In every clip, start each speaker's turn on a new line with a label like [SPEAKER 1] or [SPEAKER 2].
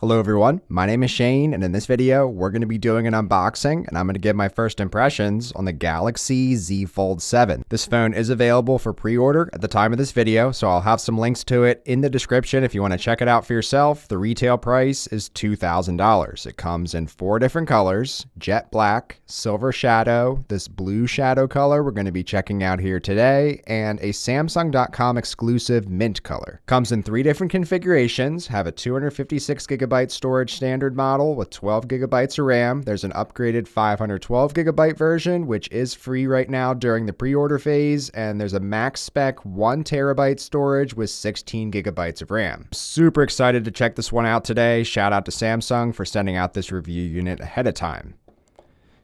[SPEAKER 1] Hello everyone, my name is Shane, and in this video, we're going to be doing an unboxing, and I'm going to give my first impressions on the Galaxy Z Fold 7. This phone is available for pre-order at the time of this video, so I'll have some links to it in the description if you want to check it out for yourself. The retail price is $2,000. It comes in 4 different colors: jet black, silver shadow, this blue shadow color we're going to be checking out here today, and a Samsung.com exclusive mint color. Comes in 3 different configurations, have a 256 gigabyte storage standard model with 12 gigabytes of RAM. There's an upgraded 512 gigabyte version, which is free right now during the pre-order phase, and there's a max spec 1 terabyte storage with 16 gigabytes of RAM. Super excited to check this one out today. Shout out to Samsung for sending out this review unit ahead of time.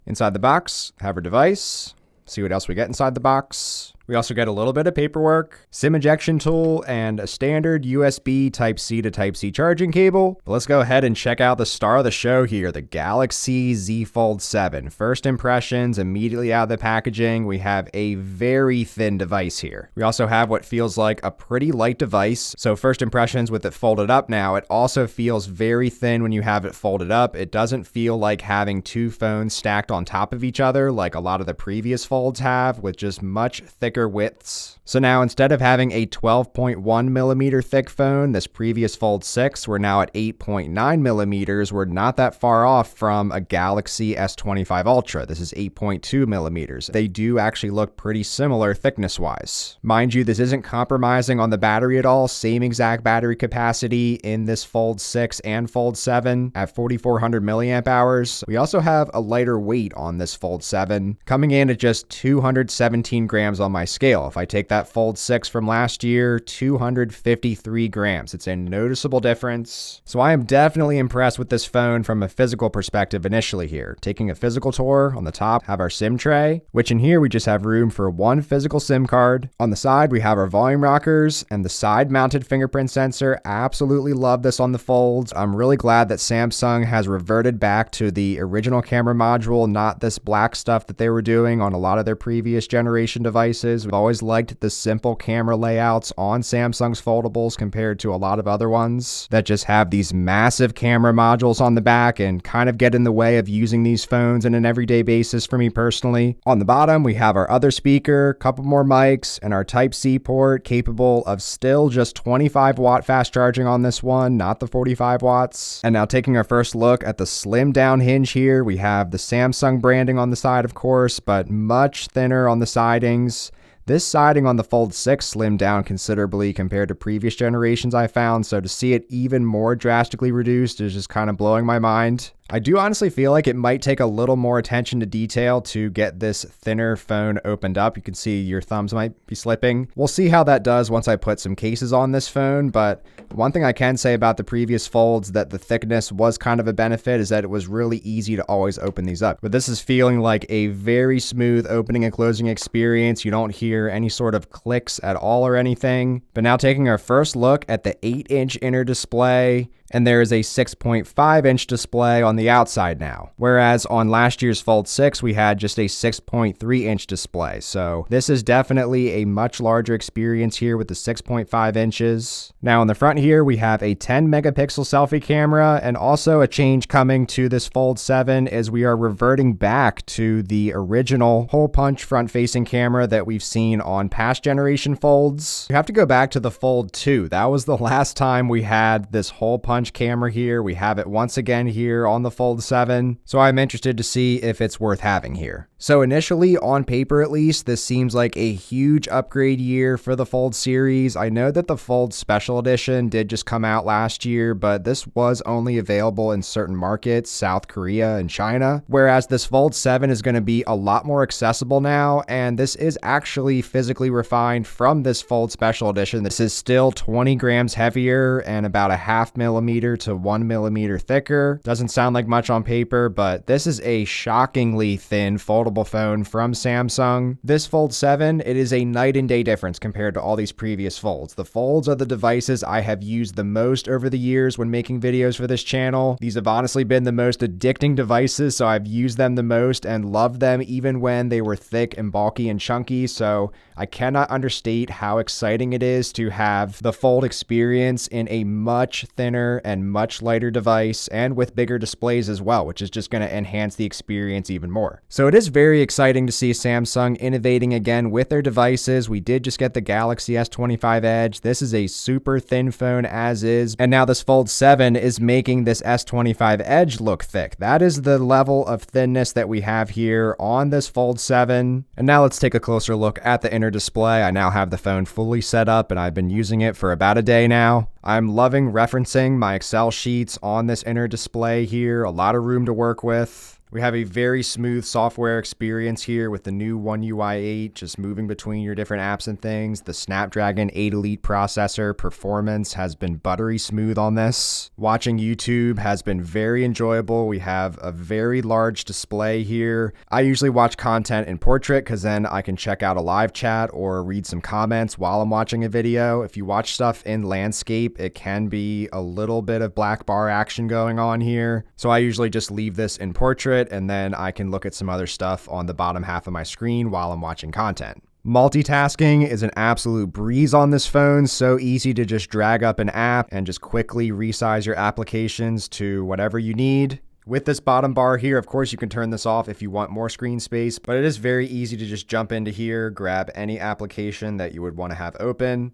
[SPEAKER 1] Inside the box, have our device. See what else we get inside the box. We also get a little bit of paperwork, SIM ejection tool, and a standard USB Type-C to Type-C charging cable. But let's go ahead and check out the star of the show here, the Galaxy Z Fold 7. First impressions immediately out of the packaging, we have a very thin device here. We also have what feels like a pretty light device. So first impressions with it folded up now, it also feels very thin when you have it folded up. It doesn't feel like having 2 phones stacked on top of each other like a lot of the previous folds have, with just much thicker widths. So now instead of having a 12.1 millimeter thick phone, this previous Fold 6, we're now at 8.9 millimeters. We're not that far off from a Galaxy S25 Ultra. This is 8.2 millimeters. They do actually look pretty similar thickness wise. Mind you, this isn't compromising on the battery at all. Same exact battery capacity in this Fold 6 and Fold 7 at 4,400 milliamp hours. We also have a lighter weight on this Fold 7, coming in at just 217 grams on my scale. If I take that Fold 6 from last year, 253 grams. It's a noticeable difference. So I am definitely impressed with this phone from a physical perspective initially here. Taking a physical tour, on the top have our SIM tray, which in here we just have room for 1 physical SIM card. On the side we have our volume rockers and the side mounted fingerprint sensor. Absolutely love this on the Folds. I'm really glad that Samsung has reverted back to the original camera module, not this black stuff that they were doing on a lot of their previous generation devices. We've always liked the simple camera layouts on Samsung's foldables compared to a lot of other ones that just have these massive camera modules on the back and kind of get in the way of using these phones on an everyday basis for me personally. On the bottom, we have our other speaker, couple more mics, and our Type-C port capable of still just 25 watt fast charging on this one, not the 45 watts. And now taking our first look at the slim down hinge here, we have the Samsung branding on the side, of course, but much thinner on the sidings. This siding on the Fold 6 slimmed down considerably compared to previous generations I found, so to see it even more drastically reduced is just kind of blowing my mind. I do honestly feel like it might take a little more attention to detail to get this thinner phone opened up. You can see your thumbs might be slipping. We'll see how that does once I put some cases on this phone, but one thing I can say about the previous Folds that the thickness was kind of a benefit is that it was really easy to always open these up. But this is feeling like a very smooth opening and closing experience. You don't hear any sort of clicks at all or anything. But now taking our first look at the 8-inch inner display, and there is a 6.5-inch display on the outside now. Whereas on last year's Fold 6, we had just a 6.3-inch display. So this is definitely a much larger experience here with the 6.5 inches. Now on the front here, we have a 10 megapixel selfie camera, and also a change coming to this Fold 7 is we are reverting back to the original hole punch front-facing camera that we've seen on past generation Folds. You have to go back to the Fold 2. That was the last time we had this hole punch camera here. We have it once again here on the Fold 7, so I'm interested to see if it's worth having here. So initially, on paper at least, this seems like a huge upgrade year for the Fold series. I know that the Fold Special Edition did just come out last year, but this was only available in certain markets, South Korea and China, whereas this Fold 7 is going to be a lot more accessible now, and this is actually physically refined from this Fold Special Edition. This is still 20 grams heavier and about a 0.5 millimeter to 1 millimeter thicker. Doesn't sound like much on paper, but this is a shockingly thin foldable foldable phone from Samsung. This Fold 7, it is a night and day difference compared to all these previous folds. The folds are the devices I have used the most over the years when making videos for this channel. These have honestly been the most addicting devices, so I've used them the most and loved them even when they were thick and bulky and chunky. So I cannot understate how exciting it is to have the Fold experience in a much thinner and much lighter device and with bigger displays as well, which is just going to enhance the experience even more. So it is very exciting to see Samsung innovating again with their devices. We did just get the Galaxy S25 Edge. This is a super thin phone as is, and now this Fold 7 is making this S25 Edge look thick. That is the level of thinness that we have here on this Fold 7. And now let's take a closer look at the inner display. I now have the phone fully set up and I've been using it for about a day now. I'm loving referencing my Excel sheets on this inner display here. A lot of room to work with. We have a very smooth software experience here with the new One UI 8, just moving between your different apps and things. The Snapdragon 8 Elite processor performance has been buttery smooth on this. Watching YouTube has been very enjoyable. We have a very large display here. I usually watch content in portrait because then I can check out a live chat or read some comments while I'm watching a video. If you watch stuff in landscape, it can be a little bit of black bar action going on here. So I usually just leave this in portrait, and then I can look at some other stuff on the bottom half of my screen while I'm watching content. Multitasking is an absolute breeze on this phone. So easy to just drag up an app and just quickly resize your applications to whatever you need. With this bottom bar here, of course, you can turn this off if you want more screen space, but it is very easy to just jump into here, grab any application that you would want to have open.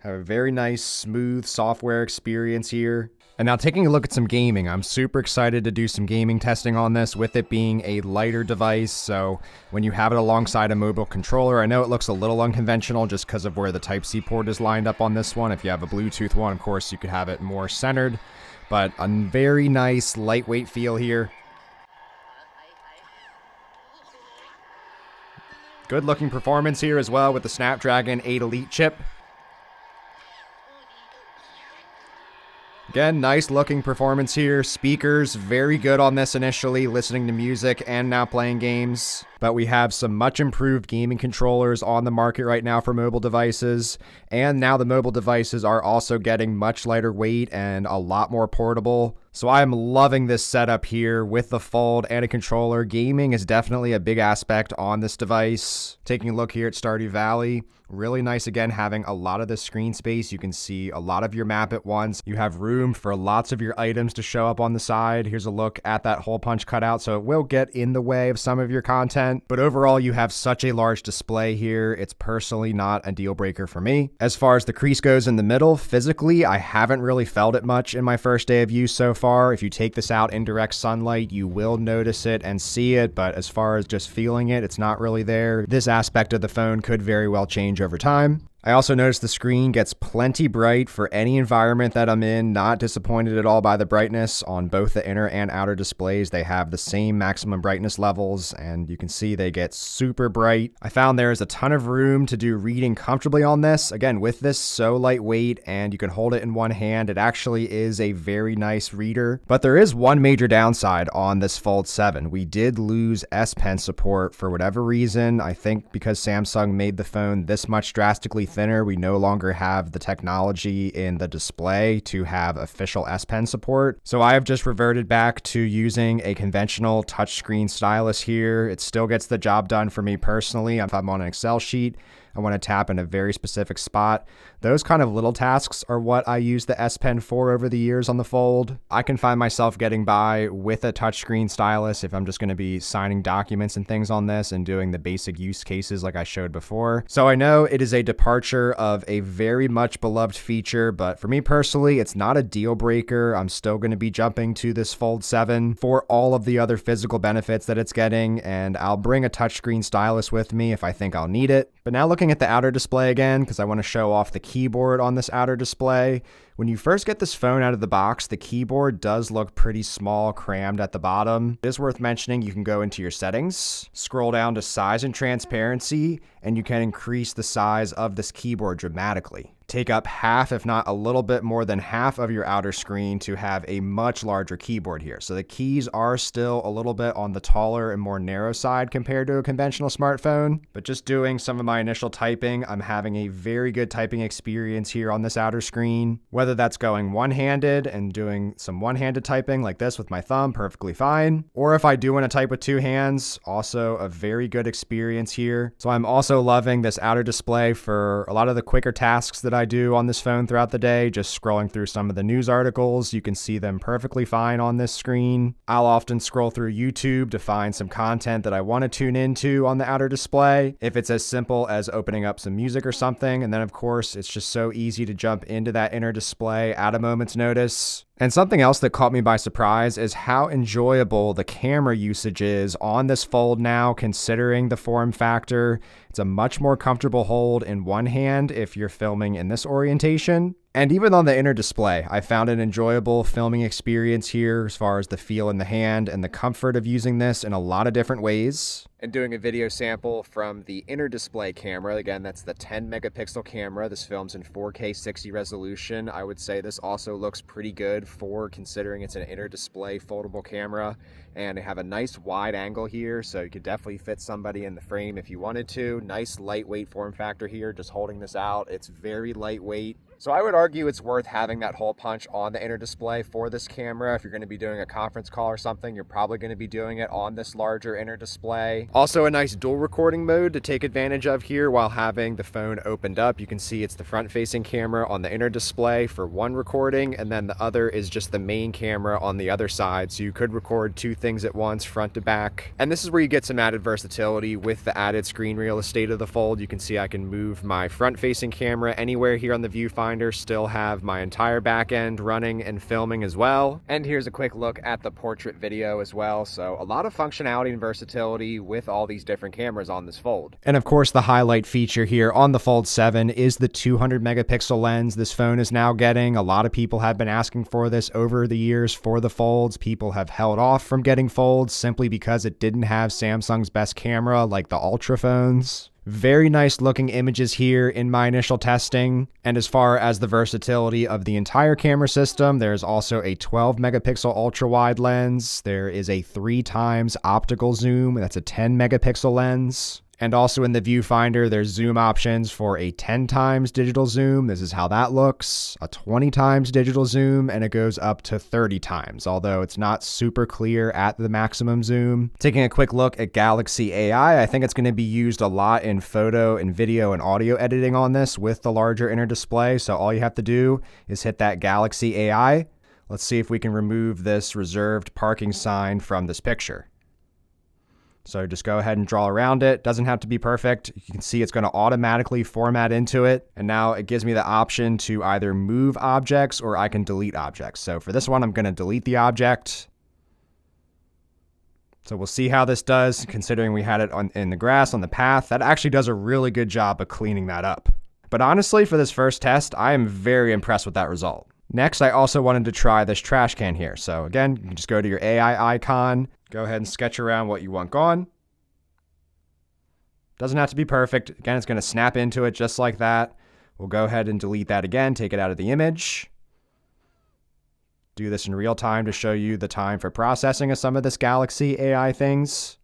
[SPEAKER 1] Have a very nice, smooth software experience here. And now taking a look at some gaming, I'm super excited to do some gaming testing on this with it being a lighter device. So when you have it alongside a mobile controller, I know it looks a little unconventional just because of where the Type-C port is lined up on this one. If you have a Bluetooth one, of course, you could have it more centered, but a very nice lightweight feel here. Good looking performance here as well with the Snapdragon 8 Elite chip. Again, nice looking performance here. Speakers, very good on this initially, listening to music and now playing games. But we have some much improved gaming controllers on the market right now for mobile devices. And now the mobile devices are also getting much lighter weight and a lot more portable. So I am loving this setup here with the Fold and a controller. Gaming is definitely a big aspect on this device. Taking a look here at Stardew Valley. Really nice, again, having a lot of the screen space. You can see a lot of your map at once. You have room for lots of your items to show up on the side. Here's a look at that hole punch cutout. So it will get in the way of some of your content. But overall, you have such a large display here. It's personally not a deal breaker for me. As far as the crease goes in the middle, physically, I haven't really felt it much in my first day of use so far. If you take this out in direct sunlight, you will notice it and see it. But as far as just feeling it, it's not really there. This aspect of the phone could very well change over time. I also noticed the screen gets plenty bright for any environment that I'm in. Not disappointed at all by the brightness on both the inner and outer displays. They have the same maximum brightness levels, and you can see they get super bright. I found there is a ton of room to do reading comfortably on this. Again, with this so lightweight and you can hold it in one hand, it actually is a very nice reader. But there is one major downside on this Fold 7. We did lose S Pen support for whatever reason. I think because Samsung made the phone this much drastically thinner, we no longer have the technology in the display to have official S Pen support. So I have just reverted back to using a conventional touchscreen stylus here. It still gets the job done for me personally. If I'm on an Excel sheet, I want to tap in a very specific spot. Those kind of little tasks are what I use the S Pen for over the years on the Fold. I can find myself getting by with a touchscreen stylus if I'm just going to be signing documents and things on this and doing the basic use cases like I showed before. So I know it is a departure of a very much beloved feature, but for me personally, it's not a deal breaker. I'm still going to be jumping to this Fold 7 for all of the other physical benefits that it's getting, and I'll bring a touchscreen stylus with me if I think I'll need it. But now looking at the outer display again, because I want to show off the keyboard on this outer display, When you first get this phone out of the box, the keyboard does look pretty small, crammed at the bottom. It is worth mentioning you can go into your settings, scroll down to size and transparency, and you can increase the size of this keyboard dramatically. Take up half, if not a little bit more than half of your outer screen to have a much larger keyboard here. So the keys are still a little bit on the taller and more narrow side compared to a conventional smartphone. But just doing some of my initial typing, I'm having a very good typing experience here on this outer screen. Whether that's going one-handed and doing some one-handed typing like this with my thumb, perfectly fine. Or if I do want to type with two hands, also a very good experience here. So I'm also loving this outer display for a lot of the quicker tasks that I do on this phone throughout the day. Just scrolling through some of the news articles, you can see them perfectly fine on this screen. I'll often scroll through YouTube to find some content that I want to tune into on the outer display, if it's as simple as opening up some music or something. And then of course, it's just so easy to jump into that inner display at a moment's notice. And something else that caught me by surprise is how enjoyable the camera usage is on this Fold now, considering the form factor. It's a much more comfortable hold in one hand if you're filming in this orientation. And even on the inner display, I found an enjoyable filming experience here as far as the feel in the hand and the comfort of using this in a lot of different ways. And doing a video sample from the inner display camera, again, that's the 10 megapixel camera. This films in 4K 60 resolution. I would say this also looks pretty good for considering it's an inner display foldable camera. And they have a nice wide angle here, so you could definitely fit somebody in the frame if you wanted to. Nice lightweight form factor here, just holding this out. It's very lightweight. So I would argue it's worth having that hole punch on the inner display for this camera. If you're going to be doing a conference call or something, you're probably going to be doing it on this larger inner display. Also a nice dual recording mode to take advantage of here while having the phone opened up. You can see it's the front facing camera on the inner display for one recording, and then the other is just the main camera on the other side. So you could record two things at once, front to back. And this is where you get some added versatility with the added screen real estate of the Fold. You can see I can move my front facing camera anywhere here on the viewfinder, still have my entire back end running and filming as well. And here's a quick look at the portrait video as well. So a lot of functionality and versatility with all these different cameras on this Fold. And of course, the highlight feature here on the Fold 7 is the 200 megapixel lens this phone is now getting. A lot of people have been asking for this over the years for the Folds. People have held off from getting Folds simply because it didn't have Samsung's best camera like the Ultra phones. Very nice looking images here in my initial testing. And as far as the versatility of the entire camera system, there's also a 12 megapixel ultra wide lens. There is a 3x optical zoom. That's a 10 megapixel lens. And also in the viewfinder, there's zoom options for a 10x digital zoom. This is how that looks. A 20x digital zoom, and it goes up to 30x, although it's not super clear at the maximum zoom. Taking a quick look at Galaxy AI, I think it's going to be used a lot in photo and video and audio editing on this with the larger inner display. So all you have to do is hit that Galaxy AI. Let's see if we can remove this reserved parking sign from this picture. So just go ahead and draw around it. Doesn't have to be perfect. You can see it's going to automatically format into it. And now it gives me the option to either move objects or I can delete objects. So for this one, I'm going to delete the object. So we'll see how this does, considering we had it in the grass on the path. That actually does a really good job of cleaning that up. But honestly, for this first test, I am very impressed with that result. Next, I also wanted to try this trash can here. So again, you can just go to your AI icon, go ahead and sketch around what you want gone. Doesn't have to be perfect. Again, it's going to snap into it just like that. We'll go ahead and delete that again, take it out of the image. Do this in real time to show you the time for processing of some of this Galaxy AI things.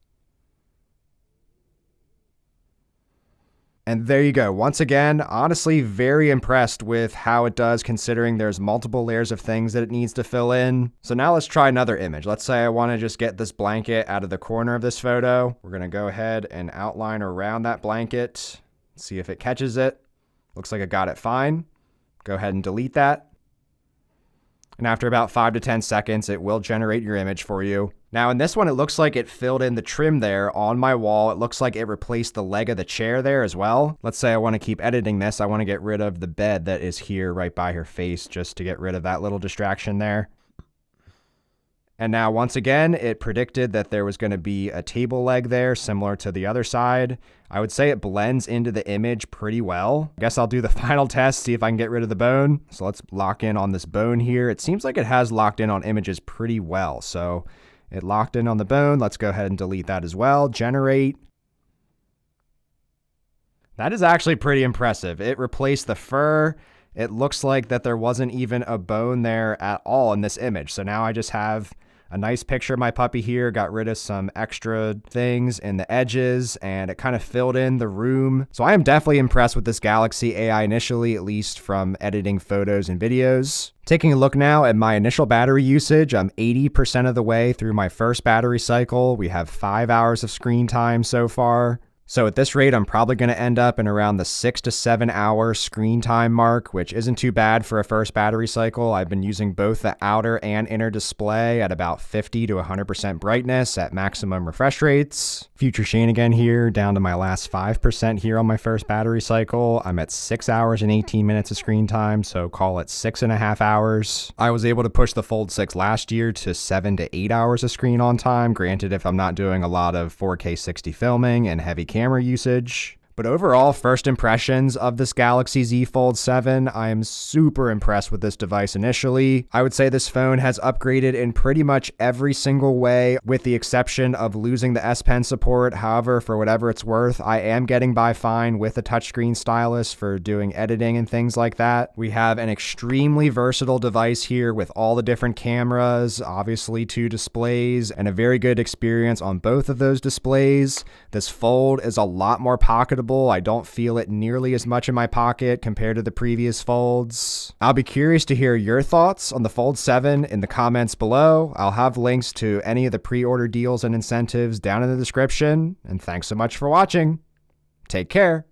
[SPEAKER 1] And there you go. Once again, honestly, very impressed with how it does, considering there's multiple layers of things that it needs to fill in. So now let's try another image. Let's say I want to just get this blanket out of the corner of this photo. We're going to go ahead and outline around that blanket, see if it catches it. Looks like it got it fine. Go ahead and delete that. And after about 5 to 10 seconds, it will generate your image for you. Now in this one, it looks like it filled in the trim there on my wall. It looks like it replaced the leg of the chair there as well. Let's say I want to keep editing this. I want to get rid of the bed that is here right by her face, just to get rid of that little distraction there. And now once again, it predicted that there was going to be a table leg there similar to the other side. I would say it blends into the image pretty well. I guess I'll do the final test, see if I can get rid of the bone. So let's lock in on this bone here. It seems like it has locked in on images pretty well. So it locked in on the bone. Let's go ahead and delete that as well. Generate. That is actually pretty impressive. It replaced the fur. It looks like that there wasn't even a bone there at all in this image. So now I just have a nice picture of my puppy here, got rid of some extra things in the edges, and it kind of filled in the room. So I am definitely impressed with this Galaxy AI initially, at least from editing photos and videos. Taking a look now at my initial battery usage, I'm 80% of the way through my first battery cycle. We have 5 hours of screen time so far. So at this rate, I'm probably going to end up in around the 6 to 7 hour screen time mark, which isn't too bad for a first battery cycle. I've been using both the outer and inner display at about 50 to 100% brightness at maximum refresh rates. Future Shane again here, down to my last 5% here on my first battery cycle. I'm at 6 hours and 18 minutes of screen time, so call it 6.5 hours. I was able to push the Fold 6 last year to 7 to 8 hours of screen on time, granted if I'm not doing a lot of 4K 60 filming and heavy camera usage. But overall, first impressions of this Galaxy Z Fold 7, I am super impressed with this device initially. I would say this phone has upgraded in pretty much every single way, with the exception of losing the S Pen support. However, for whatever it's worth, I am getting by fine with a touchscreen stylus for doing editing and things like that. We have an extremely versatile device here with all the different cameras, obviously 2 displays, and a very good experience on both of those displays. This Fold is a lot more pocketable. I don't feel it nearly as much in my pocket compared to the previous Folds. I'll be curious to hear your thoughts on the Fold 7 in the comments below. I'll have links to any of the pre-order deals and incentives down in the description. And thanks so much for watching. Take care.